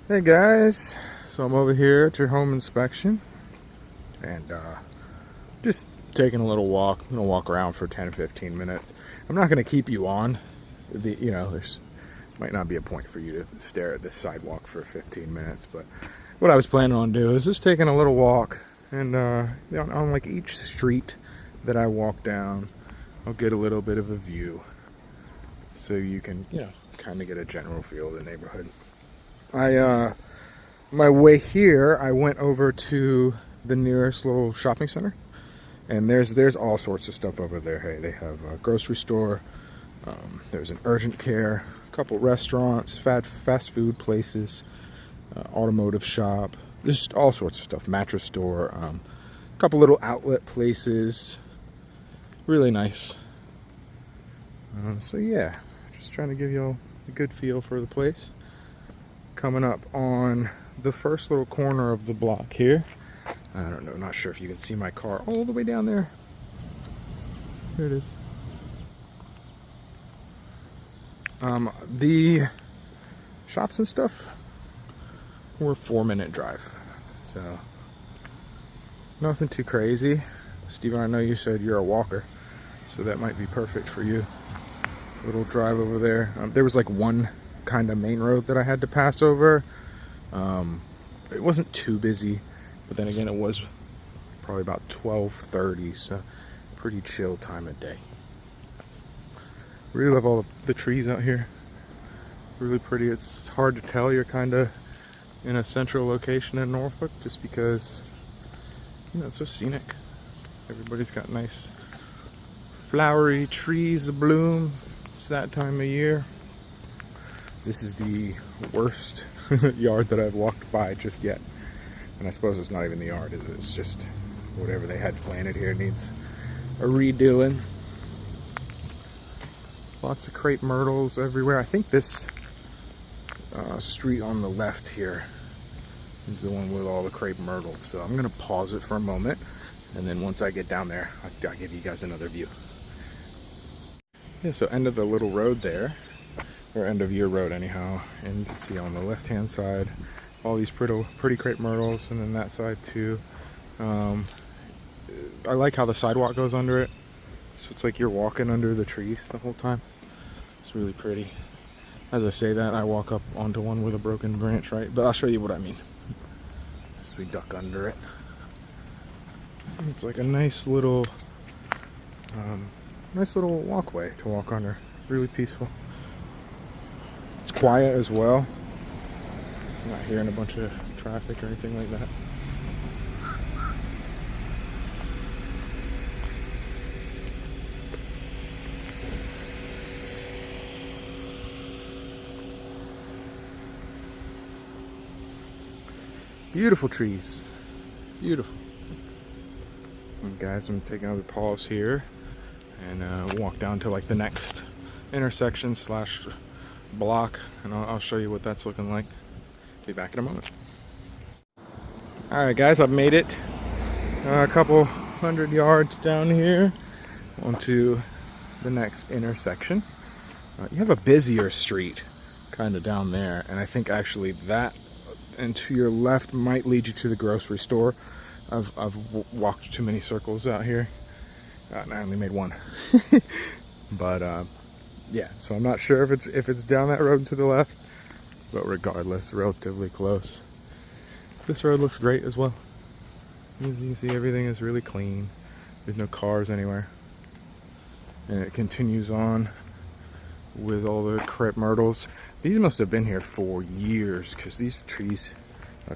Hey guys, so I'm over here at your home inspection and just taking a little walk. I'm gonna walk around for 10 to 15 minutes. I'm not gonna keep you on. There's might not be a point for you to stare at this sidewalk for 15 minutes, but what I was planning on doing is just taking a little walk and on like each street that I walk down, I'll get a little bit of a view so you can, kind of get a general feel of the neighborhood. My way here, I went over to the nearest little shopping center, and there's all sorts of stuff over there. Hey, they have a grocery store, there's an urgent care, a couple restaurants, fast food places, automotive shop, just all sorts of stuff, mattress store, a couple little outlet places, really nice. So yeah, just trying to give y'all a good feel for the place. Coming up on the first little corner of the block here. I don't know, not sure if you can see my car all the way down there. There it is. The shops and stuff were a 4-minute drive, so nothing too crazy. Steven, I know you said you're a walker, so that might be perfect for you. Little drive over there. There was like one kind of main road that I had to pass over. It wasn't too busy, but then again it was probably about 12:30, so pretty chill time of day. Really love all the trees out here. Really pretty. It's hard to tell you're kind of in a central location in Norfolk just because it's so scenic. Everybody's got nice flowery trees abloom. It's that time of year. This is the worst yard that I've walked by just yet. And I suppose it's not even the yard, is it? It's just whatever they had planted here needs a redoing. Lots of crepe myrtles everywhere. I think this street on the left here is the one with all the crepe myrtle. So I'm gonna pause it for a moment, and then once I get down there, I'll give you guys another view. Yeah, so end of the little road there, or end of your road anyhow, and you can see on the left hand side all these pretty crepe myrtles, and then that side too. I like how the sidewalk goes under it, so it's like you're walking under the trees the whole time. It's really pretty. As I say that, I walk up onto one with a broken branch, right? But I'll show you what I mean as we duck under it. It's like a nice little walkway to walk under. Really peaceful. It's quiet as well. I'm not hearing a bunch of traffic or anything like that. Beautiful trees. Beautiful. And guys, I'm taking another pause here and walk down to like the next intersection / block, and I'll show you what that's looking like. Be back in a moment. Alright guys, I've made it a couple 100 yards down here onto the next intersection. You have a busier street kind of down there, and I think actually that and to your left might lead you to the grocery store. I've walked too many circles out here, and I only made one. But yeah, so I'm not sure if it's down that road to the left, but regardless, relatively close. This road looks great as well. As you can see, everything is really clean. There's no cars anywhere, and it continues on with all the crepe myrtles. These must have been here for years, because these trees,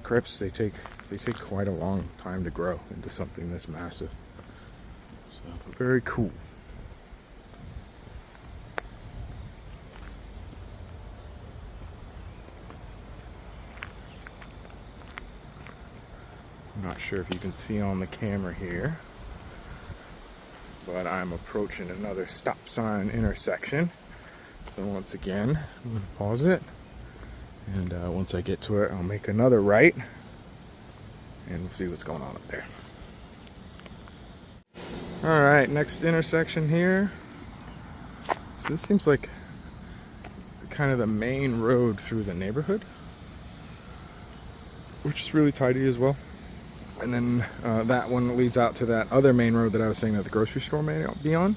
crepes, they take quite a long time to grow into something this massive. So very cool. I'm not sure if you can see on the camera here, but I'm approaching another stop sign intersection. So once again, I'm going to pause it, and once I get to it, I'll make another right, and we'll see what's going on up there. Alright, next intersection here. So this seems like kind of the main road through the neighborhood. which is really tidy as well. And then that one leads out to that other main road that I was saying that the grocery store may be on.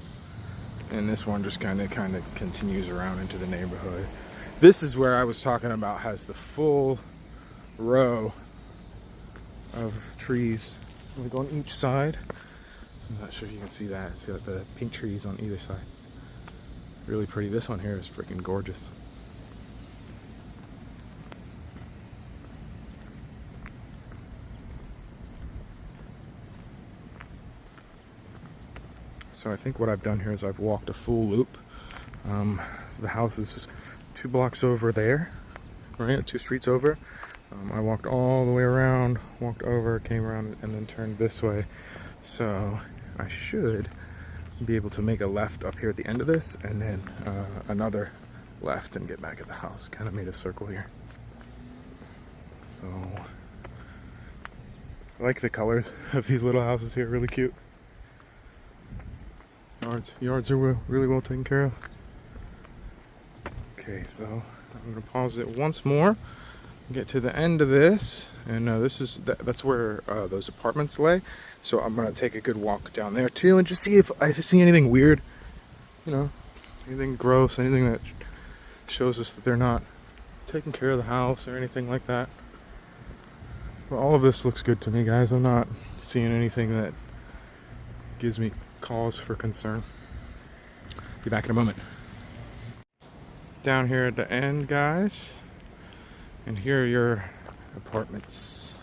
And this one just kind of continues around into the neighborhood. This is where I was talking about, has the full row of trees like on each side. I'm not sure if you can see that. It's got the pink trees on either side. Really pretty. This one here is freaking gorgeous. So I think what I've done here is I've walked a full loop. The house is just 2 blocks over there, right? 2 streets over. I walked all the way around, walked over, came around, and then turned this way. So I should be able to make a left up here at the end of this, and then another left and get back at the house. Kind of made a circle here. So I like the colors of these little houses here, really cute. Yards are really well taken care of. Okay, so I'm gonna pause it once more, get to the end of this, and that's where those apartments lay. So I'm gonna take a good walk down there too, and just see if I see anything weird, you know, anything gross, anything that shows us that they're not taking care of the house or anything like that. But all of this looks good to me, guys. I'm not seeing anything that gives me cause for concern. Be back in a moment. Down here at the end, guys, and here are your apartments.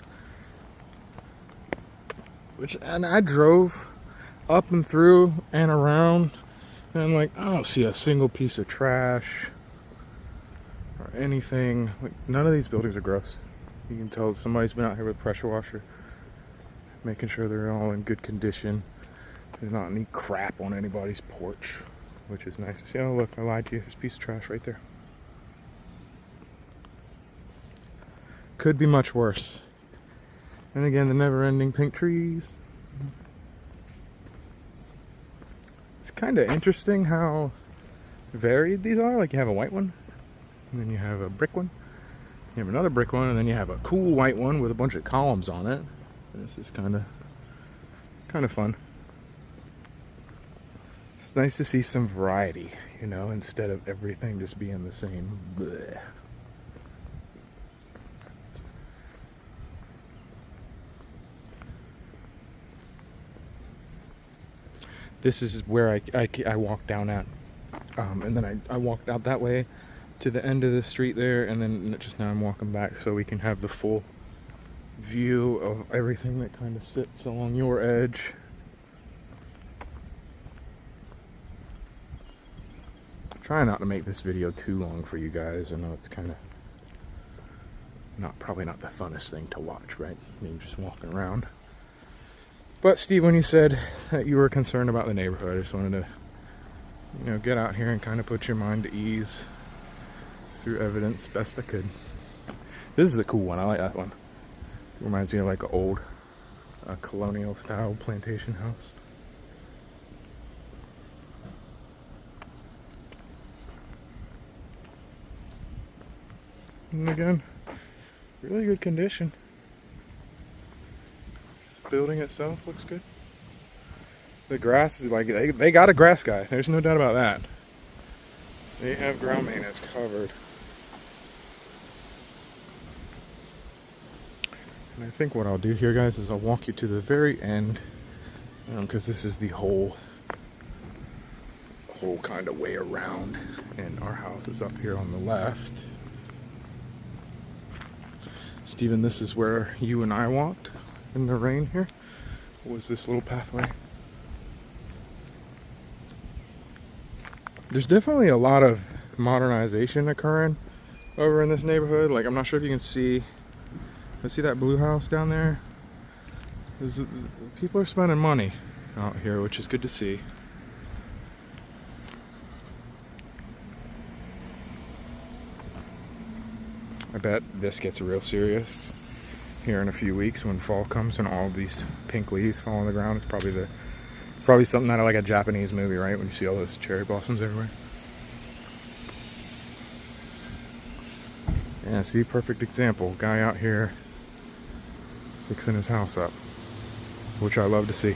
And I drove up and through and around, and I'm like, I don't see a single piece of trash or anything. Like, none of these buildings are gross. You can tell somebody's been out here with a pressure washer, making sure they're all in good condition. There's not any crap on anybody's porch, which is nice to see. Oh, look, I lied to you. There's a piece of trash right there. Could be much worse. And again, the never-ending pink trees. It's kind of interesting how varied these are. Like, you have a white one, and then you have a brick one. You have another brick one, and then you have a cool white one with a bunch of columns on it. This is kind of fun. It's nice to see some variety, you know, instead of everything just being the same. Blech. This is where I walked down at, and then I walked out that way to the end of the street there, and then just now I'm walking back so we can have the full view of everything that kind of sits along your edge. Trying not to make this video too long for you guys. I know it's kind of probably not the funnest thing to watch, right? I mean, just walking around. But Steve, when you said that you were concerned about the neighborhood, I just wanted to, you know, get out here and kind of put your mind at ease through evidence best I could. This is the cool one. I like that one. It reminds me of like an old colonial style plantation house. And again, really good condition. The building itself looks good. The grass is like, they got a grass guy. There's no doubt about that. They have ground maintenance covered. And I think what I'll do here, guys, is I'll walk you to the very end, because this is the whole kind of way around, and our house is up here on the left. Steven, this is where you and I walked in the rain here. Was this little pathway. There's definitely a lot of modernization occurring over in this neighborhood. Like, I'm not sure if you can see. See that blue house down there? People are spending money out here, which is good to see. I bet this gets real serious here in a few weeks when fall comes and all of these pink leaves fall on the ground. It's probably something out of like a Japanese movie, right? When you see all those cherry blossoms everywhere. Yeah, see, perfect example. Guy out here fixing his house up, which I love to see.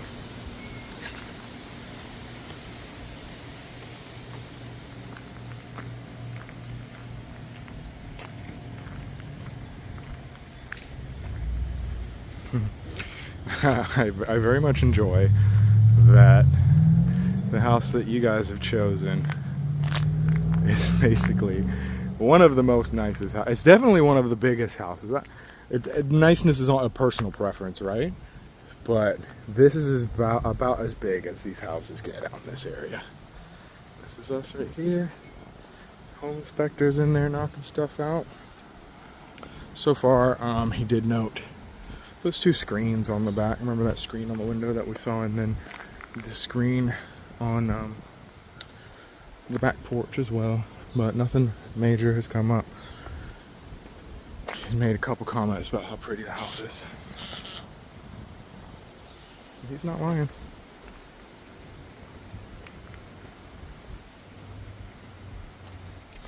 I very much enjoy that the house that you guys have chosen is basically one of the most nicest houses. It's definitely one of the biggest houses. Niceness is a personal preference, right? But this is about as big as these houses get out in this area. This is us right here. Home inspector's in there knocking stuff out. So far, he did note those two screens on the back. Remember that screen on the window that we saw, and then the screen on the back porch as well. But nothing major has come up. He's made a couple comments about how pretty the house is. He's not lying.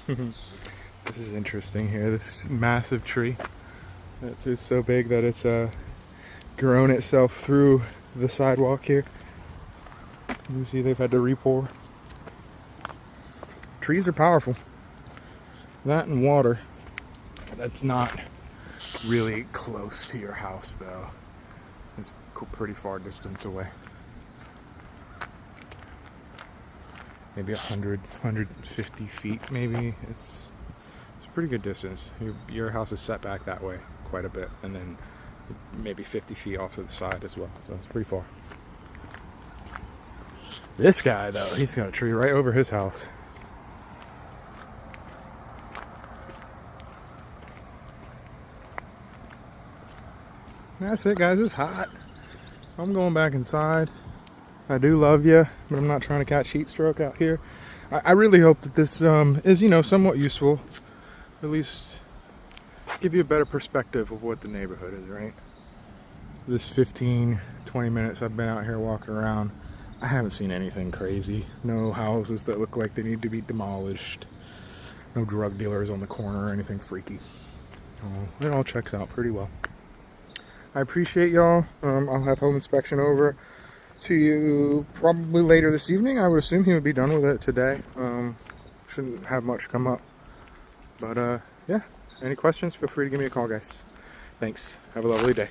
This is interesting here. This massive tree that is so big that it's grown itself through the sidewalk here. You see they've had to re-pour. Trees are powerful. That and water. That's not really close to your house though. It's a pretty far distance away. Maybe 100, 150 feet maybe. It's a pretty good distance. Your house is set back that way quite a bit, and then maybe 50 feet off to the side as well. So it's pretty far. This guy though, he's got a tree right over his house. That's it, guys. It's hot. I'm going back inside. I do love you, but I'm not trying to catch heat stroke out here. I really hope that this is, somewhat useful. At least give you a better perspective of what the neighborhood is, right? This 15, 20 minutes I've been out here walking around, I haven't seen anything crazy. No houses that look like they need to be demolished. No drug dealers on the corner or anything freaky. Oh, it all checks out pretty well. I appreciate y'all. I'll have home inspection over to you probably later this evening. I would assume he would be done with it today. Shouldn't have much come up. But yeah, any questions, feel free to give me a call, guys. Thanks. Have a lovely day.